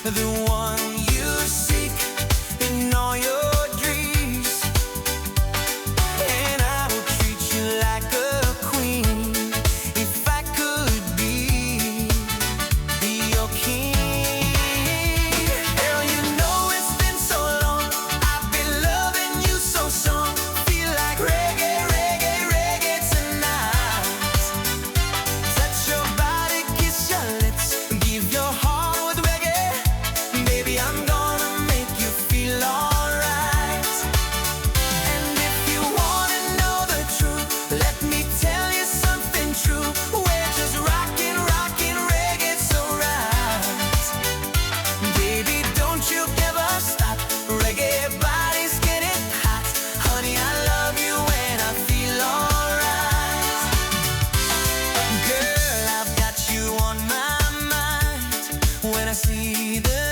the one you seek in all your dreams, and I will treat you like a queen if I could be your king. Girl, you know it's been so long, I've been loving you so strong. Feel like reggae, reggae, reggae tonight. Touch your body, kiss your lips, give your heart with reggae. Baby, I'm gonna make you feel alright. And if you wanna know the truth, let me tell you something true. We're just rockin', rockin' reggae so right. Baby, don't you ever stop. Reggae bodies get it hot. Honey, I love you when I feel alright. Girl, I've got you on my mind when I see the